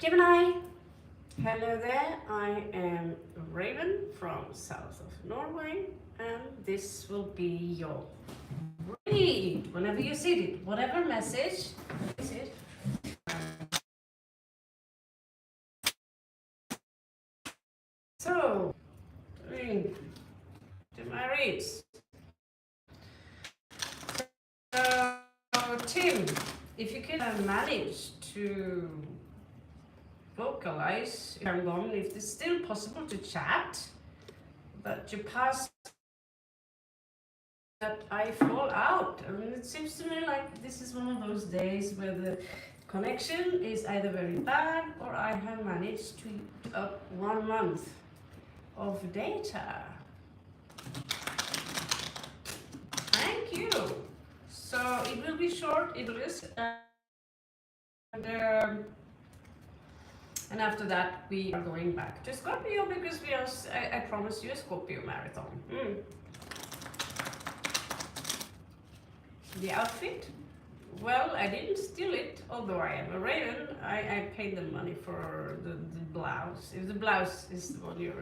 Gemini! Hello there, I am Raven from south of Norway, and this will be your read whenever you see it, whatever message is it. So, read to my reads. So, Tim, if you can manage to vocalize if it's still possible to chat, but you pass that I fall out. I mean, it seems to me like this is one of those days where the connection is either very bad or I have managed to eat up 1 month of data. Thank you. So it will be short, it is, and after that we are going back to Scorpio because we are, I promised you a Scorpio marathon. The outfit? Well, I didn't steal it, although I am a Raven. I paid the money for the blouse. If the blouse is the one you're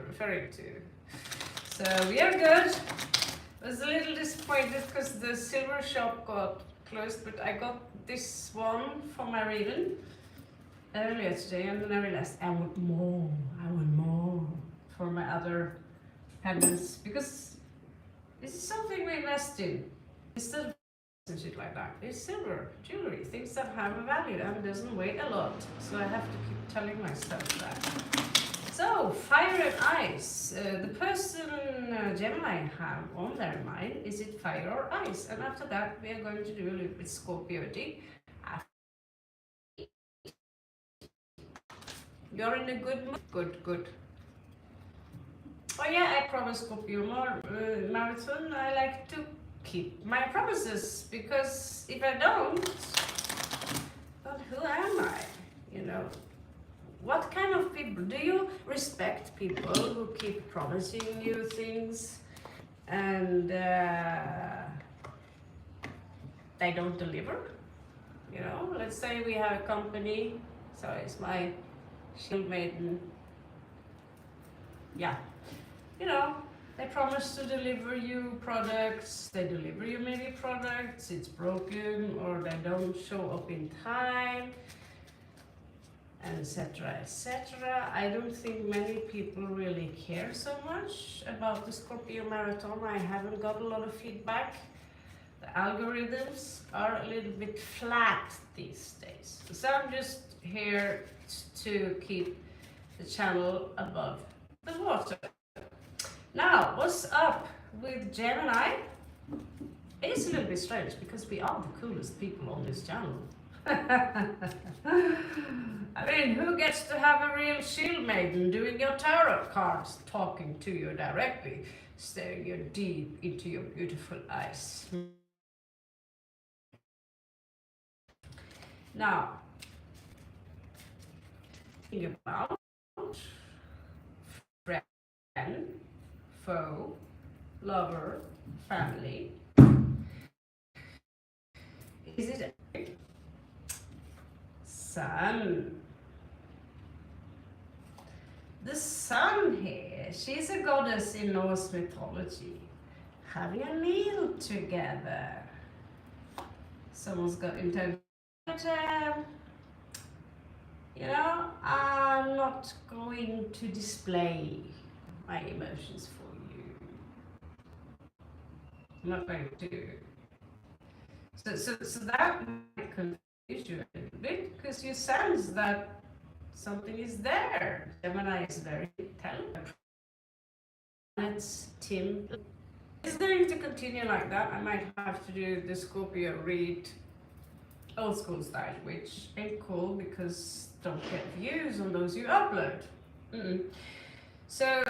referring to. So we are good. I was a little disappointed because the silver shop got closed, but I got this one for my Raven earlier today, and then I realized I want more for my other pendants because this is something we invest in. Instead of shit like that, it's silver jewelry, things that have a value and doesn't weigh a lot. So I have to keep telling myself that. So fire and ice. The person Gemini have on their mind, is it fire or ice? And after that, we are going to do a little bit Scorpio-ing. You're in a good mood. Good. Oh yeah, I promised Scorpio marathon. I like to keep my promises because if I don't, well, who am I? You know, what kind of people do you respect? People who keep promising you things and they don't deliver. You know, let's say we have a company. So it's my shield maiden. Yeah, you know, they promise to deliver you products, they deliver you maybe products, it's broken or they don't show up in time, etc, etc. I don't think many people really care so much about the Scorpio marathon. I haven't got a lot of feedback. The algorithms are a little bit flat these days. So I'm just here to keep the channel above the water. Now, what's up with Gemini? It's a little bit strange because we are the coolest people on this channel. I mean, who gets to have a real shield maiden doing your tarot cards, talking to you directly, staring you deep into your beautiful eyes? Now, think about friend, foe, lover, family. Is it sun? The sun here, she's a goddess in Norse mythology. Having a meal together. Someone's got intention. You know, I'm not going to display my emotions for you. I'm not going to. So that might confuse you a little bit because you sense that something is there. Gemini is very intelligent. It's Tim. It's going to continue like that. I might have to do the Scorpio read old school style, which ain't cool because don't get views on those you upload. So,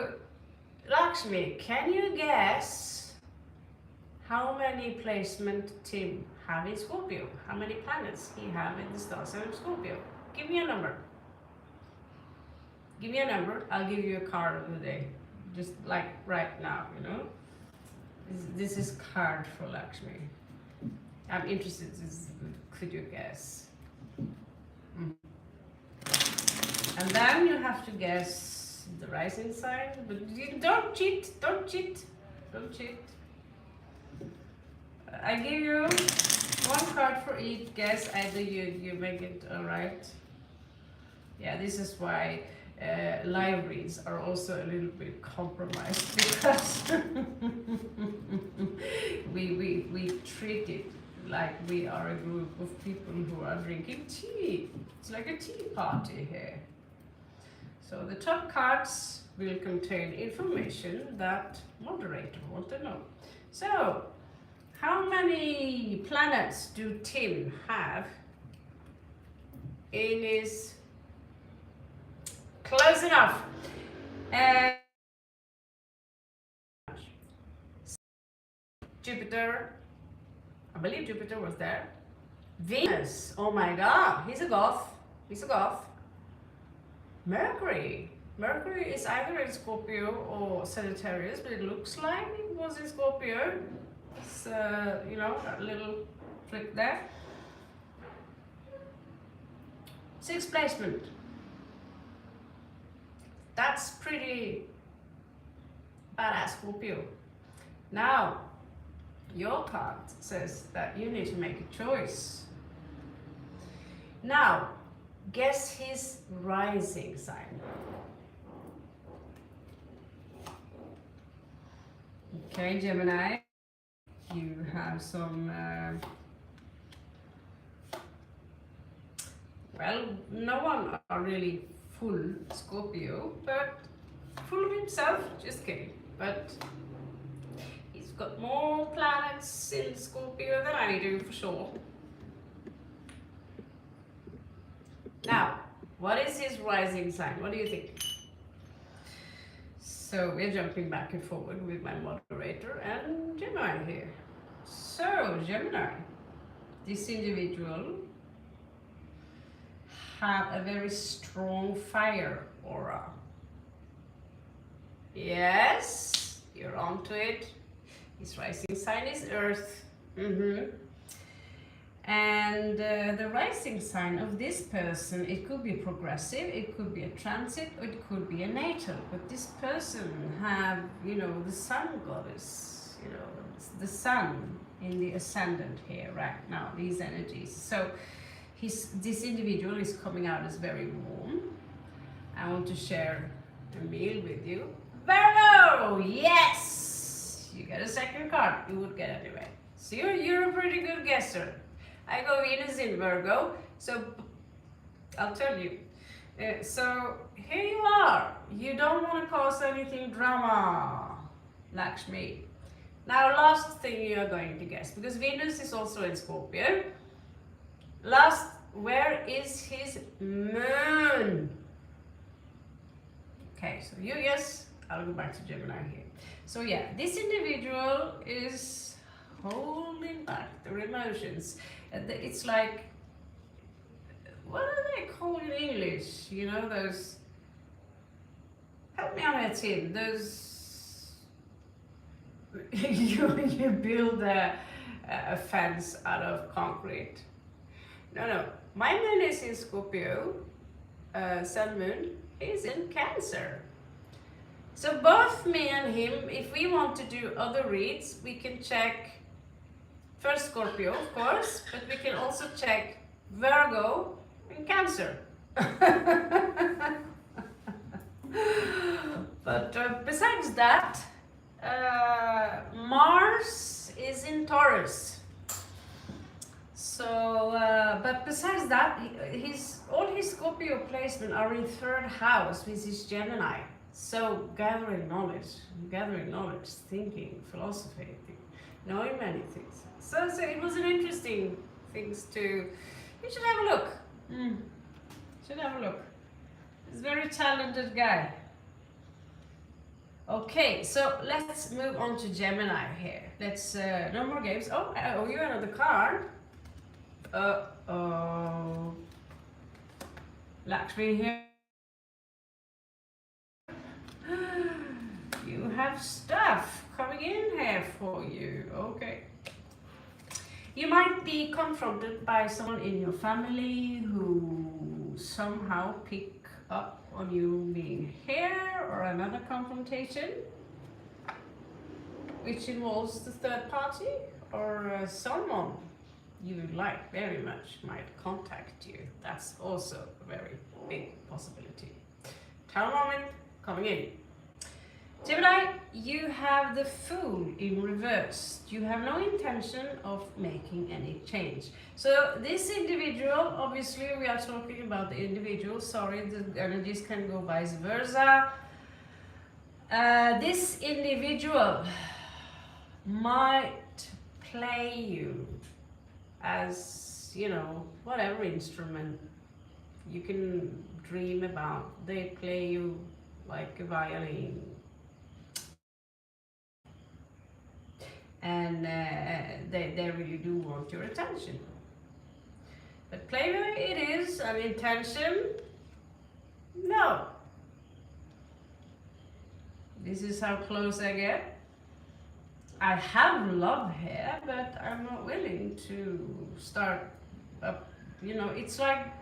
Lakshmi, can you guess how many placement Tim have in Scorpio? How many planets he have in the star sign of Scorpio? Give me a number. Give me a number. I'll give you a card of the day. Just like right now, you know. This is card for Lakshmi. I'm interested. Could you guess? And then you have to guess the rising sign, but you don't cheat, don't cheat, don't cheat. I give you one card for each guess, either you make it right. Yeah, this is why live reads are also a little bit compromised, because we treat it like we are a group of people who are drinking tea. It's like a tea party here. So the top cards will contain information that moderator want to know. So, how many planets do Tim have in his... Close enough. Jupiter, I believe Jupiter was there. Venus, oh my god, he's a goth. He's a goth. Mercury. Mercury is either in Scorpio or Sagittarius, but it looks like it was in Scorpio. It's, you know, that little flick there. Sixth placement. That's pretty badass, Scorpio. Now, your card says that you need to make a choice. Now, guess his rising sign. Okay, Gemini, you have some, well, no one are really full Scorpio, but full of himself, just kidding. But he's got more planets in Scorpio than I do, for sure. Now, what is his rising sign? What do you think? So we're jumping back and forward with my moderator and Gemini here. So, Gemini, this individual have a very strong fire aura. Yes, you're onto it. His rising sign is Earth. And the rising sign of this person, it could be progressive, it could be a transit, or it could be a natal. But this person have, you know, the sun goddess, you know, the sun in the ascendant here right now, these energies. So this individual is coming out as very warm. I want to share a meal with you. Virgo, yes! You get a second card, you would get anyway. So you're a pretty good guesser. I go Venus in Virgo, so I'll tell you. So here you are. You don't want to cause anything drama, Lakshmi. Now, last thing you are going to guess, because Venus is also in Scorpio. Last, where is his moon? Okay, so you guess. I'll go back to Gemini here. So yeah, this individual is holding back their emotions. It's like, what are they called in English? You know, those, help me on it, Tim, those, you build a fence out of concrete. No, my moon is in Scorpio, sun moon is in Cancer. So both me and him, if we want to do other reads, we can check first Scorpio, of course, but we can also check Virgo and Cancer. But besides that, Mars is in Taurus. So, but besides that, all his Scorpio placements are in third house, which is Gemini. So gathering knowledge, thinking, philosophy, knowing many things. So it was an interesting things to, you should have a look. Should have a look. He's a very talented guy. Okay, so let's move on to Gemini here. Let's, no more games. Oh, I owe you another card. Uh-oh. Lakshmi here. You have stuff coming in here for you. Okay. You might be confronted by someone in your family who somehow pick up on you being here, or another confrontation which involves the third party, or someone you like very much might contact you. That's also a very big possibility. Tower moment coming in. Gemini, you have the Fool in reverse. You have no intention of making any change. So this individual, obviously we are talking about the individual, sorry, the energies can go vice versa. This individual might play you as, you know, whatever instrument you can dream about. They play you like a violin. And they really do want your attention. But player it is, an intention, no. This is how close I get. I have love here, but I'm not willing to start up. You know, it's like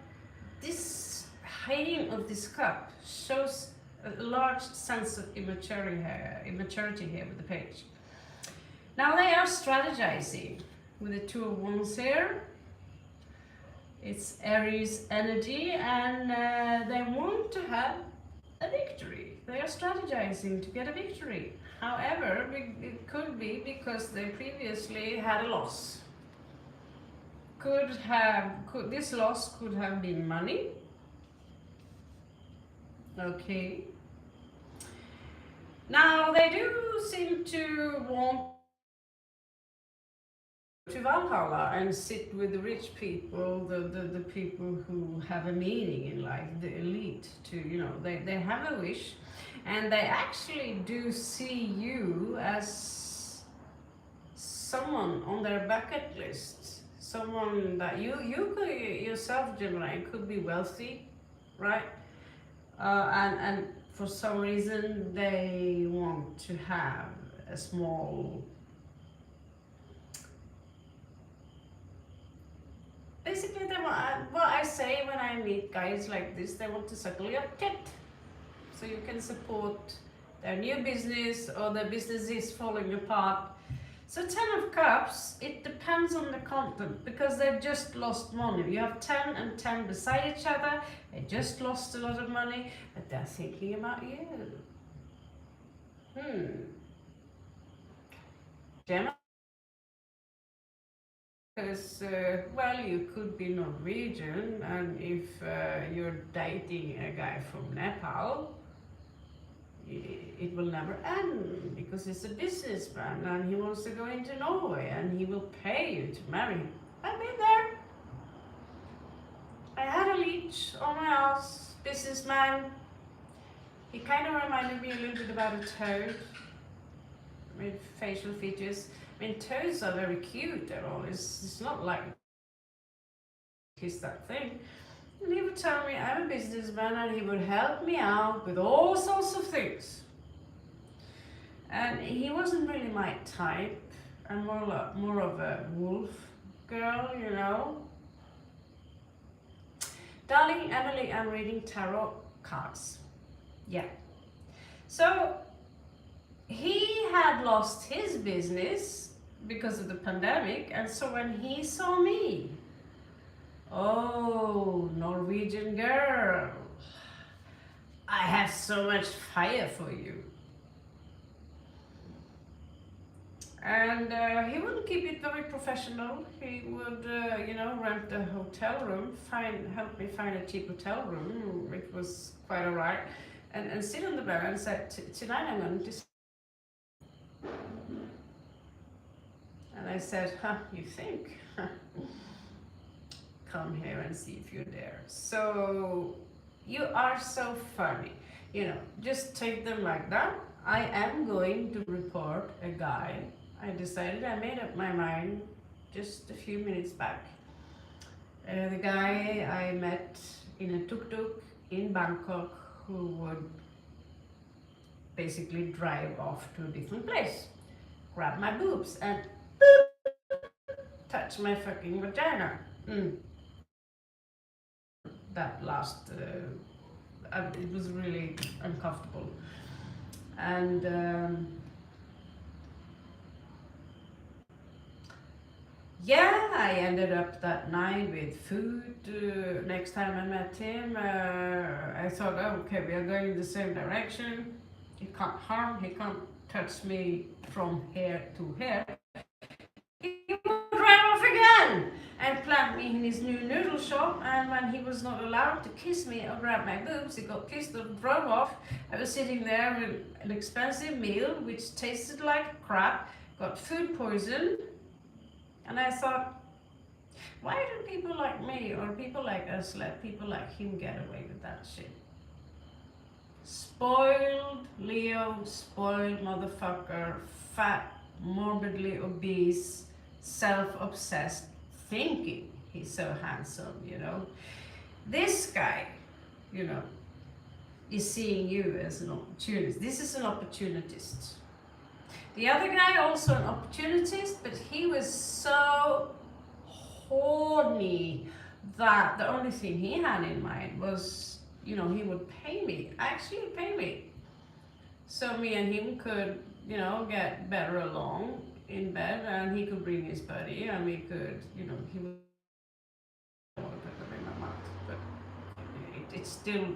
this hiding of this cup shows a large sense of immaturity here with the page. Now they are strategizing with the Two of Wands here. It's Aries energy, and they want to have a victory. They are strategizing to get a victory. However, it could be because they previously had a loss. This loss could have been money. Okay. Now they do seem to want to Valhalla and sit with the rich people, the people who have a meaning in life, the elite, to, you know, they have a wish, and they actually do see you as someone on their bucket list, someone that you could, yourself, Gemini, could be wealthy, right? And for some reason they want to have a small, basically, they want, what I say when I meet guys like this, they want to suckle your tit, so you can support their new business, or their business is falling apart. So 10 of Cups, it depends on the content, because they've just lost money. You have 10 and 10 beside each other, they just lost a lot of money, but they're thinking about you. Gemini. Because, well, you could be Norwegian, and if you're dating a guy from Nepal, it will never end, because he's a businessman and he wants to go into Norway and he will pay you to marry him. I've been there. I had a leech on my ass, businessman. He kind of reminded me a little bit about a toad with facial features. I mean, toads are very cute at all. It's not like he's that thing. And he would tell me I'm a businessman, and he would help me out with all sorts of things. And he wasn't really my type. I'm more of a wolf girl, you know. Darling Emily, I'm reading tarot cards. Yeah. So he had lost his business because of the pandemic, and so when he saw me, oh, Norwegian girl, I have so much fire for you. And he would keep it very professional. He would, you know, rent a hotel room, help me find a cheap hotel room, which was quite alright, and sit on the bed and said, tonight I'm going to. And I said, huh, you think? Come here and see if you're there. So you are so funny. You know, just take them like that. I am going to report a guy. I made up my mind just a few minutes back. The guy I met in a tuk-tuk in Bangkok, who would basically drive off to a different place, grab my boobs and boop, touch my fucking vagina. That last it was really uncomfortable. And yeah, I ended up that night with food. Next time I met him, I thought, oh, okay, we are going in the same direction. He can't harm, he can't touch me from here to here. He would drive off again and plant me in his new noodle shop. And when he was not allowed to kiss me or grab my boobs, he got kissed or drove off. I was sitting there with an expensive meal which tasted like crap, got food poison. And I thought, why do people like me or people like us let people like him get away with that shit? Spoiled Leo, spoiled motherfucker, fat, morbidly obese, self-obsessed, thinking he's so handsome, you know. This guy, you know, is seeing you as an opportunist. This is an opportunist. The other guy, also an opportunist, but he was so horny that the only thing he had in mind was, you know, he would pay me, actually pay me. So me and him could, you know, get better along in bed, and he could bring his buddy, and we could, you know, he would want to put them in my mouth, but it's still,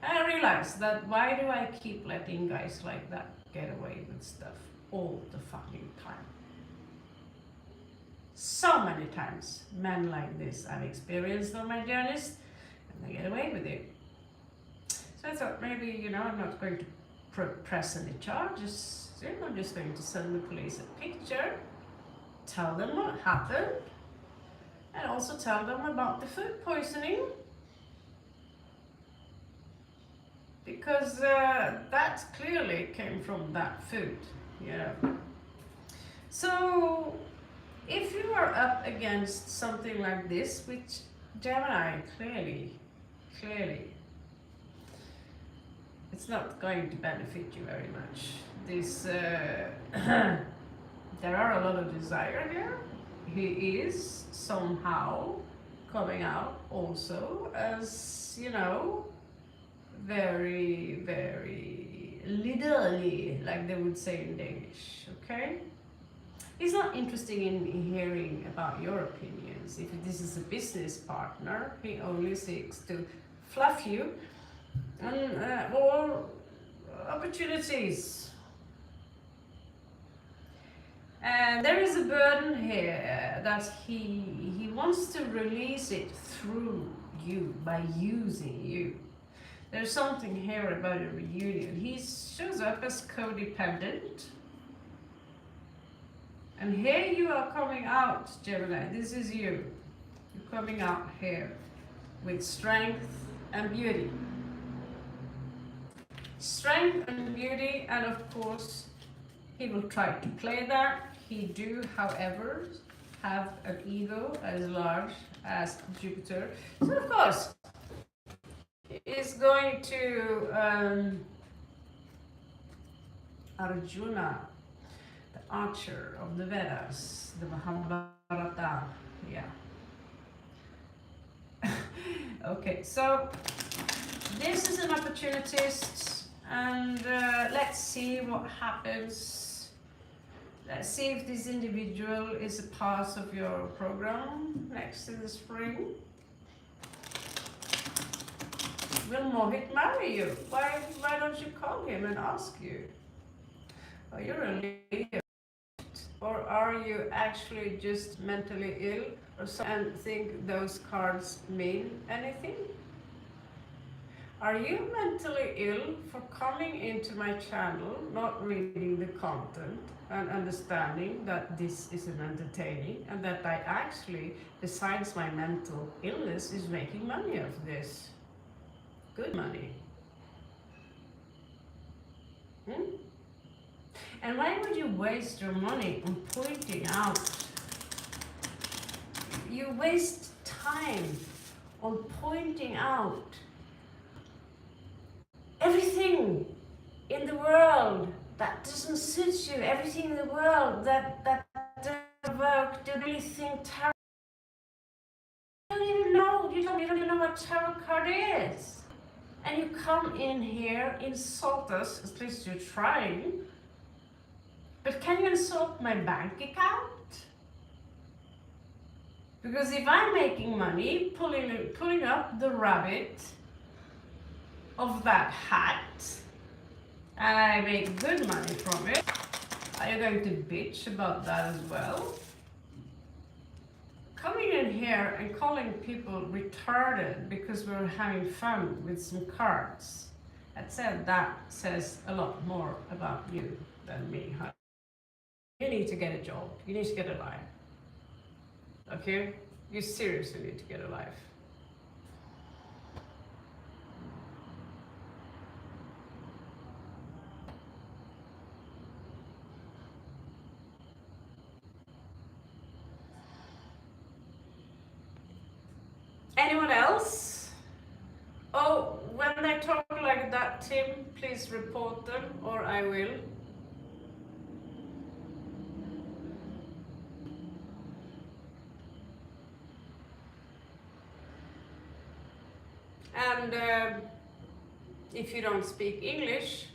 I realized that why do I keep letting guys like that get away with stuff all the fucking time? So many times, men like this I've experienced on my journeys, and they get away with it. So I thought maybe, you know, I'm not going to press any charges. I'm just going to send the police a picture, tell them what happened, and also tell them about the food poisoning. Because that clearly came from that food, you know. So if you are up against something like this, which Gemini clearly, it's not going to benefit you very much. This, there are a lot of desire here. He is somehow coming out also as, you know, very, very liderly, like they would say in Danish, okay? He's not interested in hearing about your opinions. If this is a business partner, he only seeks to fluff you and or opportunities. And there is a burden here that he wants to release it through you, by using you. There's something here about a reunion. He shows up as codependent. And here you are coming out, Gemini. This is you. You're coming out here with strength and beauty. Strength and beauty, and of course, he will try to play that. He do, however, have an ego as large as Jupiter. So of course, is going to Arjuna, the archer of the Vedas, the Mahabharata, yeah. Okay, so this is an opportunist, and let's see what happens. Let's see if this individual is a part of your program next in the spring. Will Mohit marry you? Why don't you call him and ask you? Oh, you're a Leo. Or are you actually just mentally ill or something and think those cards mean anything? Are you mentally ill for coming into my channel, not reading the content and understanding that this isn't entertaining and that I actually, besides my mental illness, is making money of this? Good money. And why would you waste your money on pointing out? You waste time on pointing out everything in the world that doesn't suit you, everything in the world that doesn't work, do really think tarot. You don't even know what tarot card is. and you come in here, insult us, at least you're trying. But can you insult my bank account? Because if I'm making money pulling up the rabbit of that hat, and I make good money from it, are you going to bitch about that as well? Coming in here and calling people retarded because we're having fun with some cards, that says a lot more about you than me, huh? You need to get a job. You need to get a life. Okay? You seriously need to get a life. Anyone else? Oh, when they talk like that, Tim, please report them or I will. And if you don't speak English,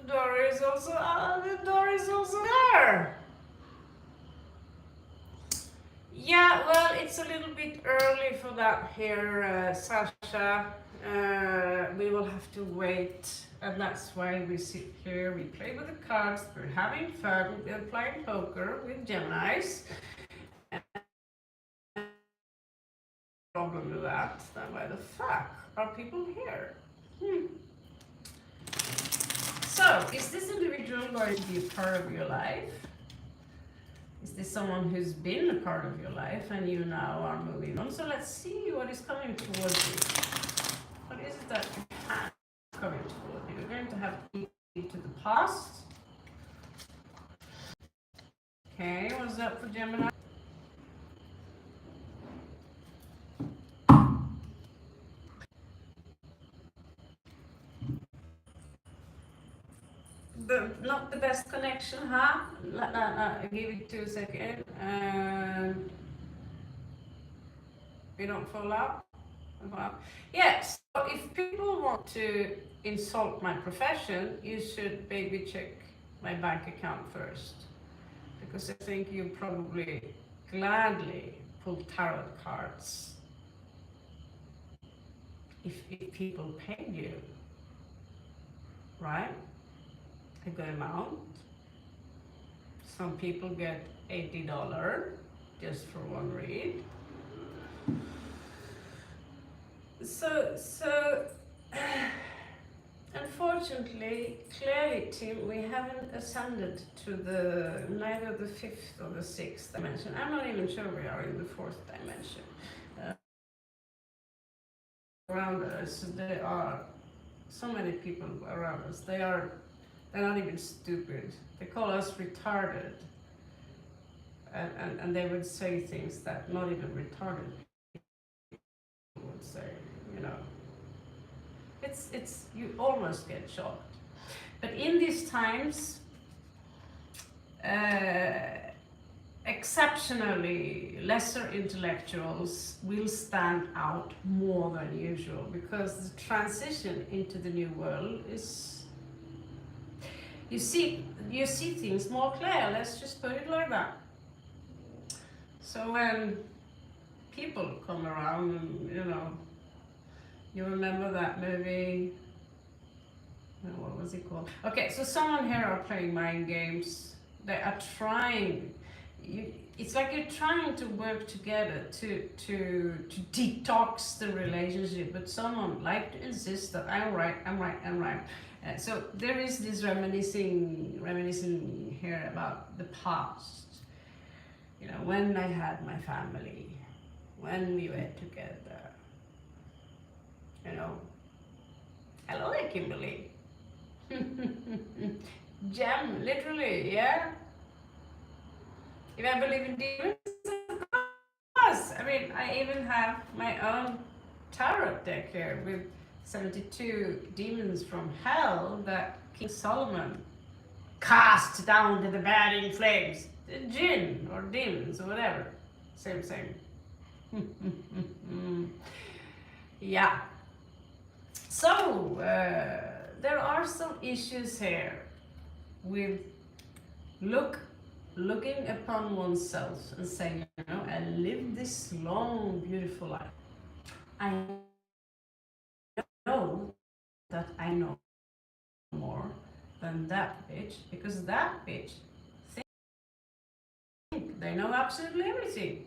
the door is also there. Yeah, well, it's a little bit early for that here, Sasha. We will have to wait, and that's why we sit here, we play with the cards, we're having fun, we're playing poker with Geminis. Problem with that, then why the fuck are people here? So, is this individual going to be a part of your life? Is this someone who's been a part of your life and you now are moving on? So let's see what is coming towards you. What is it that you have coming towards you? You're going to have to lead to the past. Okay, what's up for Gemini? Not the best connection, huh? I'll give it 2 seconds. We don't fall out. Yes, so if people want to insult my profession, you should maybe check my bank account first. Because I think you probably gladly pull tarot cards if people pay you, right? A good amount. Some people get $80 just for one read. So unfortunately, clearly, Tim, we haven't ascended to neither the 5th or the 6th dimension. I'm not even sure we are in the 4th dimension. Around us, there are so many people around us. They're not even stupid. They call us retarded. And they would say things that not even retarded people would say, you know. It's you almost get shocked. But in these times, exceptionally lesser intellectuals will stand out more than usual because the transition into the new world is, you see things more clear, let's just put it like that. So when people come around and, you know, you remember that movie, what was it called? Okay, so someone here are playing mind games. They are trying, it's like you're trying to work together to detox the relationship, but someone like to insist that I'm right. So there is this reminiscing here about the past. You know, when I had my family, when we were together. You know, hello there, Kimberly. Gem, literally, yeah. If I believe in demons, of course. I mean, I even have my own tarot deck here with 72 demons from hell that King Solomon cast down to the bed in flames. The jinn or demons or whatever. Same. Yeah. So, there are some issues here with looking upon oneself and saying, you know, I lived this long, beautiful life. I know that I know more than that bitch, because that bitch think they know absolutely everything.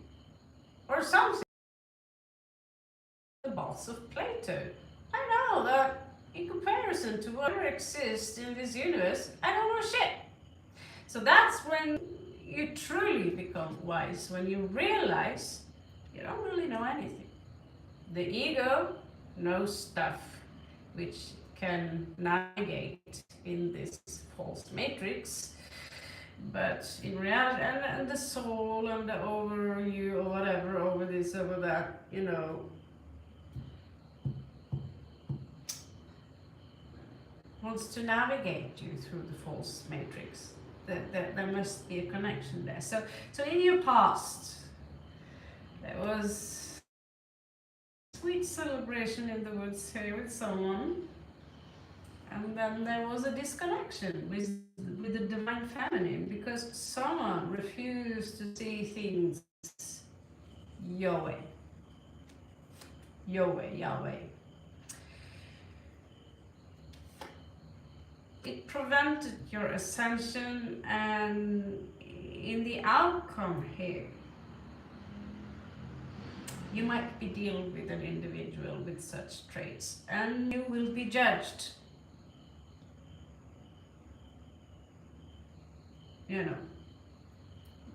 Or something. The boss of Plato. I know that in comparison to whatever exists in this universe, I don't know shit. So that's when you truly become wise, when you realize you don't really know anything. The ego knows stuff which can navigate in this false matrix, but in reality, and the soul and the over you or whatever, over this, over that, you know, wants to navigate you through the false matrix. There must be a connection there. So in your past, there was sweet celebration in the woods here with someone, and then there was a disconnection with the divine feminine because someone refused to see things your way. Yahweh. It prevented your ascension, and in the outcome here, you might be dealing with an individual with such traits, and you will be judged. You know,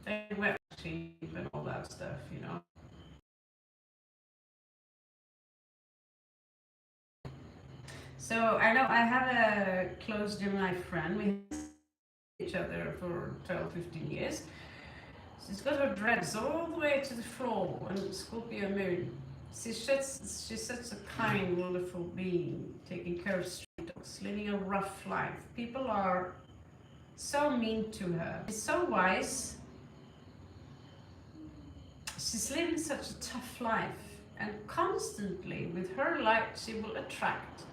they were cheap and all that stuff, you know. So I know I have a close Gemini friend. We have each other for 12, 15 years. She's got her dreads all the way to the floor and Scorpio moon. She's such a kind, wonderful being, taking care of street dogs, living a rough life. People are so mean to her. She's so wise. She's living such a tough life, and constantly with her light she will attract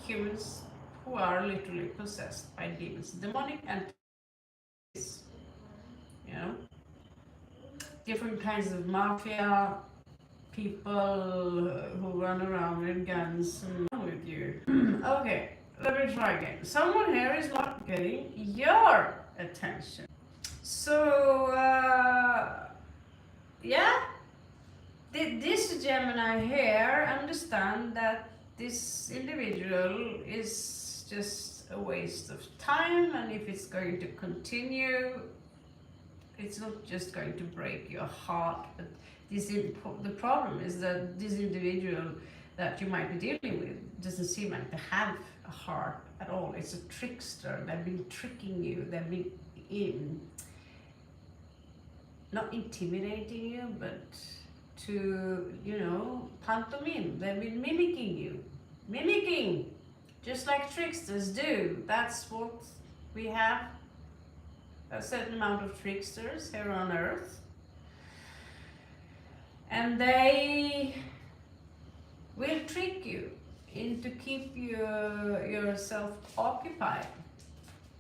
humans who are literally possessed by demons, demonic entities, you know, different kinds of mafia people who run around with guns and with you. Okay, let me try again. Someone here is not getting your attention. So, yeah, this Gemini here understand that this individual is just a waste of time, and if it's going to continue, it's not just going to break your heart, but the problem is that this individual that you might be dealing with doesn't seem like to have a heart at all. It's a trickster. They've been tricking you. They've been not intimidating you, but to, you know, pantomime. They've been mimicking you. Mimicking, just like tricksters do. That's what we have, a certain amount of tricksters here on Earth. And they will trick you into keep yourself occupied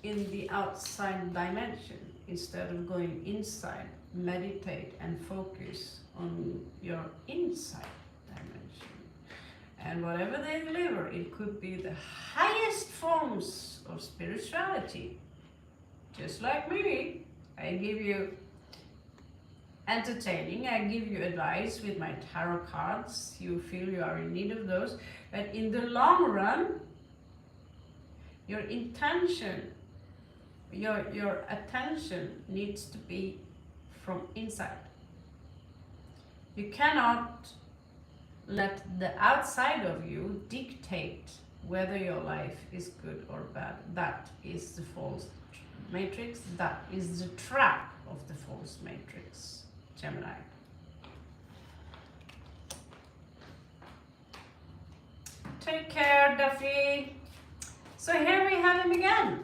in the outside dimension instead of going inside, meditate and focus on your inside dimension. And whatever they deliver, it could be the highest forms of spirituality. Just like me, I give you entertaining, I give you advice with my tarot cards. You feel you are in need of those. But in the long run, your intention, your attention needs to be from inside. You cannot let the outside of you dictate whether your life is good or bad. That is the false matrix. That is the trap of the false matrix, Gemini. Take care, Duffy. So here we have him again.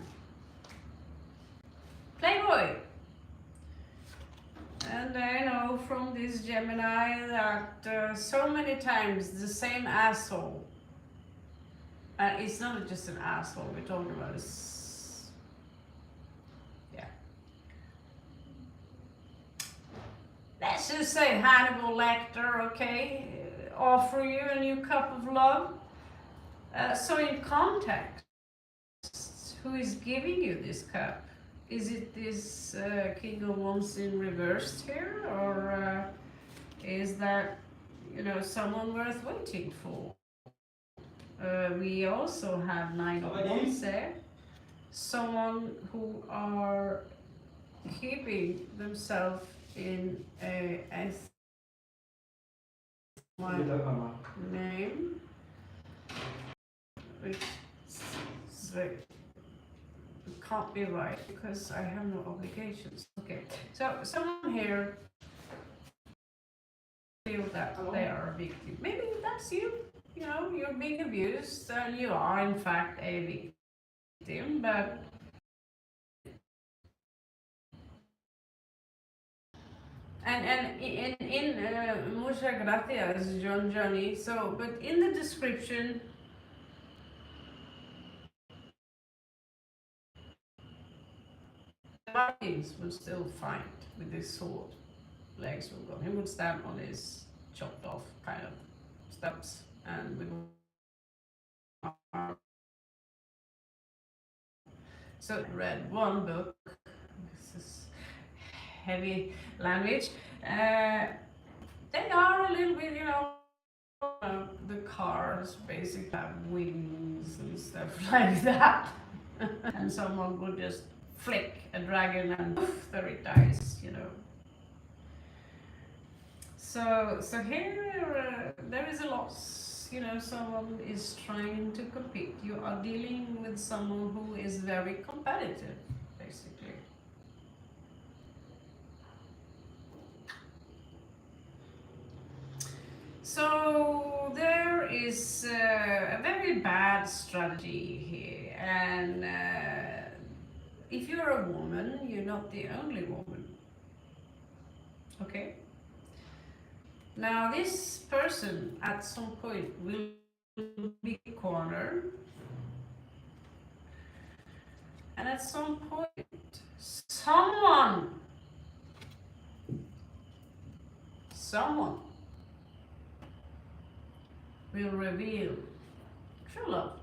Playboy. And I know from this Gemini that so many times the same asshole. It's not just an asshole we're talking about. Yeah. Let's just say Hannibal Lecter, okay? Offer you a new cup of love. So in context, who is giving you this cup? Is it this King of Wands in reversed here, or is that, you know, someone worth waiting for? We also have Nine of Wands there. Someone who are keeping themselves in a name, which can't be right because I have no obligations. Okay, so someone here feel that they are a victim. Maybe that's you. You know, you're being abused and you are in fact a victim, but and in muchas gracias, Johnny. So, but in the description, Martins would still fight with his sword. Legs were gone. He would stand on his chopped off kind of steps and with arm. So I read one book. This is heavy language. They are a little bit, you know, the cars basically have wings and stuff like that. And someone would just flick a dragon and poof, there it dies, you know. So here there is a loss, you know, someone is trying to compete. You are dealing with someone who is very competitive, basically. So there is a very bad strategy here, and if you're a woman, you're not the only woman. Okay? Now this person at some point will be cornered, and at some point someone will reveal true love.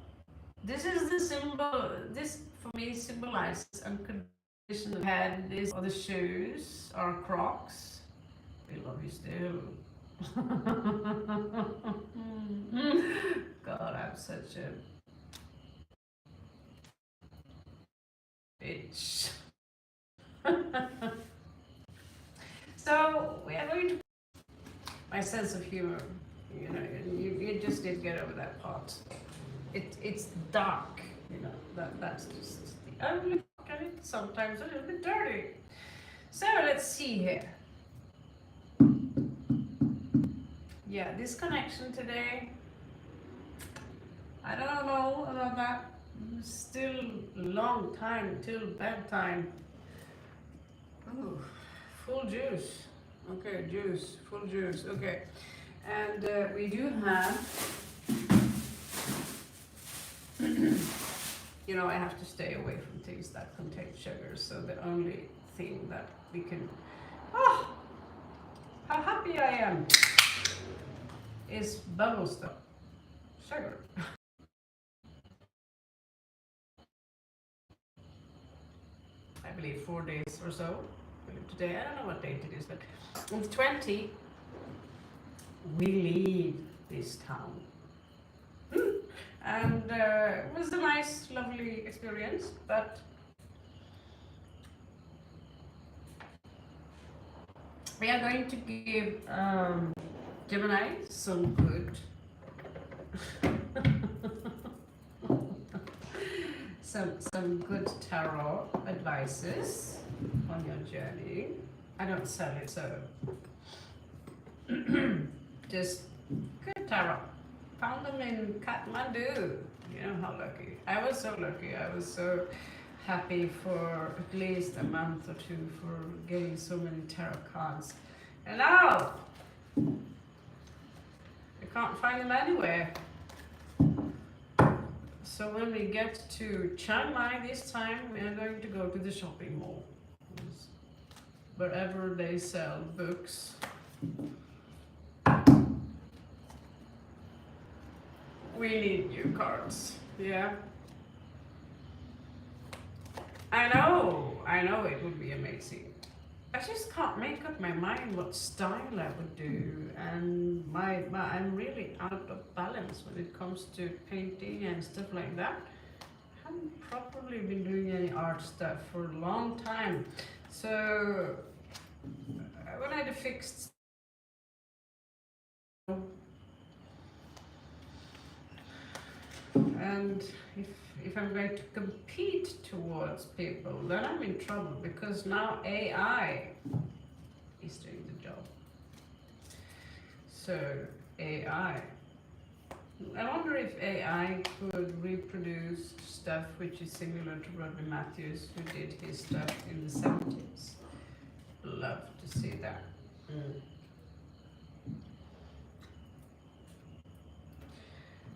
This is the symbol, this for me symbolizes unconditional head, this or the shoes or Crocs. We love you still. God, I'm such a bitch. So we are going to my sense of humor. You know, you just did get over that part. It's dark. You know, that's just the only and it's sometimes a little bit dirty. So let's see here. Yeah, this connection today, I don't know about that. Still a long time till bedtime. Ooh, full juice. Okay, juice, full juice. Okay, and we do have. You know, I have to stay away from things that contain sugar. So the only thing that we can. Oh, how happy I am! Is bubble stuff, sugar. I believe 4 days or so. Today, I don't know what date it is, but on the 20th, we leave this town. And it was a nice, lovely experience, but we are going to give Gemini some good some good tarot advices on your journey. I don't sell it, so just good tarot. Found them in Kathmandu. You know how lucky. I was so lucky. I was so happy for at least a month or two for getting so many tarot cards. And now, you can't find them anywhere. So when we get to Chiang Mai this time, we are going to go to the shopping mall. Wherever they sell books. We need new cards. Yeah. I know it would be amazing. I just can't make up my mind what style I would do, and I'm really out of balance when it comes to painting and stuff like that. I haven't properly been doing any art stuff for a long time, so when I had a fixed and if I'm going to compete towards people, then I'm in trouble because now AI is doing the job. So AI. I wonder if AI could reproduce stuff which is similar to Rodney Matthews, who did his stuff in the 70s. Love to see that.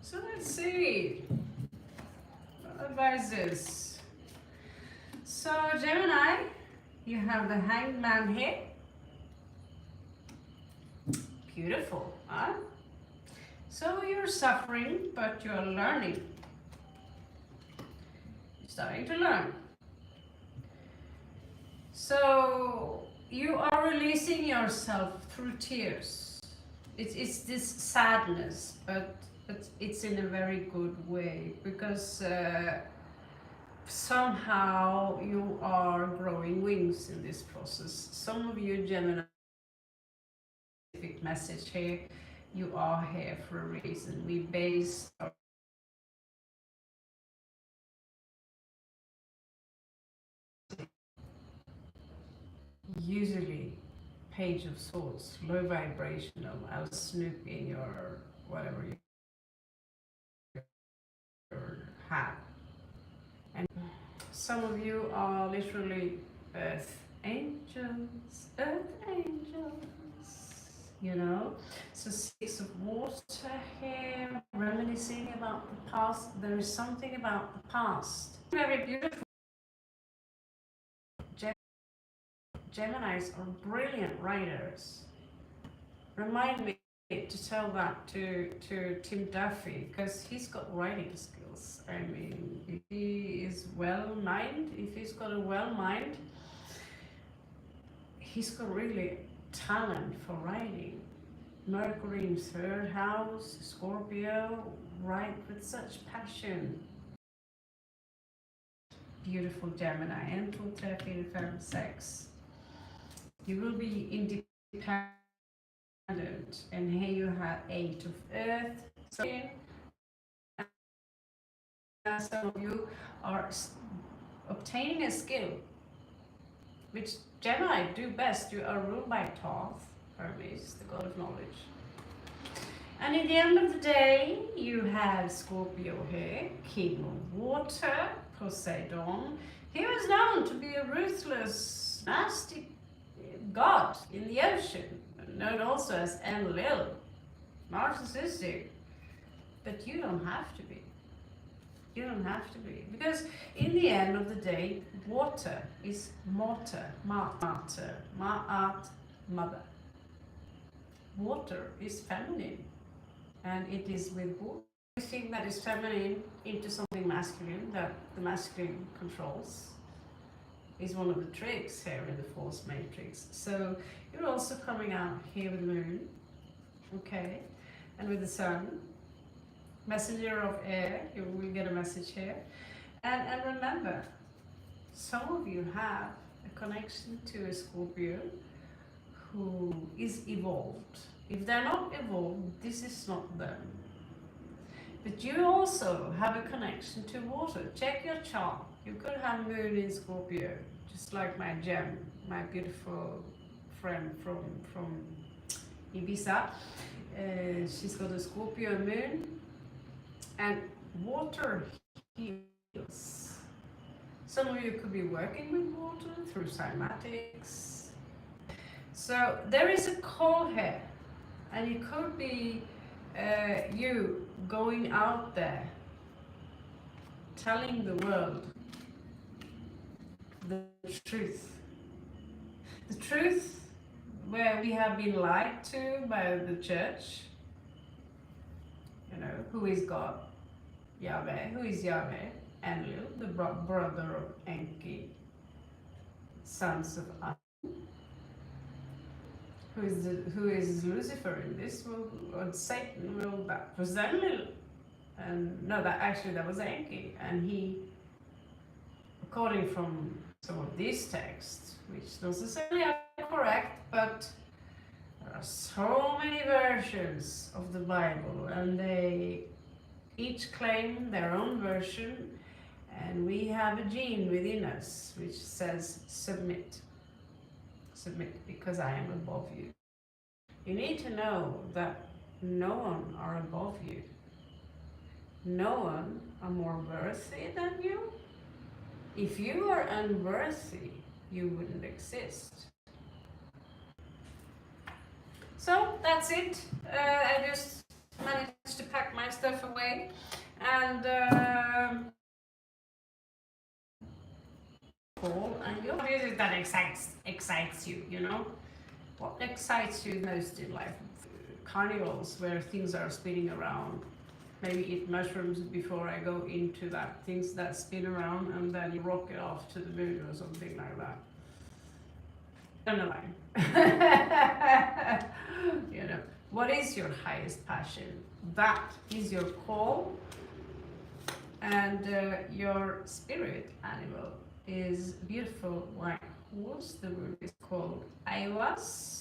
So let's see. Advices. So Gemini, you have the Hanged Man here. Beautiful, huh? So you're suffering, but you're learning. You're starting to learn. So you are releasing yourself through tears. It's this sadness, but it's in a very good way, because somehow you are growing wings in this process. Some of you Gemini, specific message here, you are here for a reason. We base our usually Page of Swords, low vibrational. I'll snoop in your whatever you have. And some of you are literally earth angels, you know. So 6 of water here, reminiscing about the past. There is something about the past. Very beautiful. Geminis are brilliant writers. Remind me to tell that to Tim Duffy, because he's got writing skills. I mean, if he is well-minded, if he's got a well-mind, he's got really talent for writing. Mercury in 3rd house, Scorpio, write with such passion. Beautiful Gemini, 1, 2, 3, 4, 5, 6. You will be independent. And here you have 8 of Earth. So some of you are obtaining a skill, which Gemini do best. You are ruled by Thoth, Hermes, the god of knowledge. And in the end of the day, you have Scorpio here, king of water, Poseidon. He was known to be a ruthless, nasty god in the ocean, known also as Enlil, narcissistic. But you don't have to be. You don't have to be. Because in the end of the day, water is mater, ma'at, mother. Water is feminine. And it is with water. Everything that is feminine into something masculine that the masculine controls is one of the tricks here in the force matrix. So you're also coming out here with the moon, okay, and with the sun, messenger of air. You will get a message here, and remember, some of you have a connection to a Scorpio who is evolved. If they're not evolved, this is not them. But you also have a connection to water. Check your chart. You could have moon in Scorpio, just like my beautiful friend from Ibiza. She's got a Scorpio moon, and water heals. Some of you could be working with water through cymatics. So there is a call here, and it could be you going out there telling the world the truth. The truth where we have been lied to by the church. You know, who is God? Yahweh. Who is Yahweh? Enlil, the brother of Enki, sons of An. Who is Lucifer in this? Well, Satan. Well, that was Enlil. And no, that was Enki. And he, according from some of these texts, which don't necessarily are correct, but there are so many versions of the Bible, and they each claim their own version, and we have a gene within us which says submit. Submit, because I am above you. You need to know that no one are above you. No one are more worthy than you. If you are unworthy, you wouldn't exist. So that's it. I just managed to pack my stuff away, and what is it that excites you? You know, what excites you most in life? Carnivals where things are spinning around. Maybe eat mushrooms before I go into that, things that spin around, and then you rocket off to the moon or something like that. Underline. You know, what is your highest passion? That is your call, and your spirit animal is beautiful white horse. The word is called Aiwas.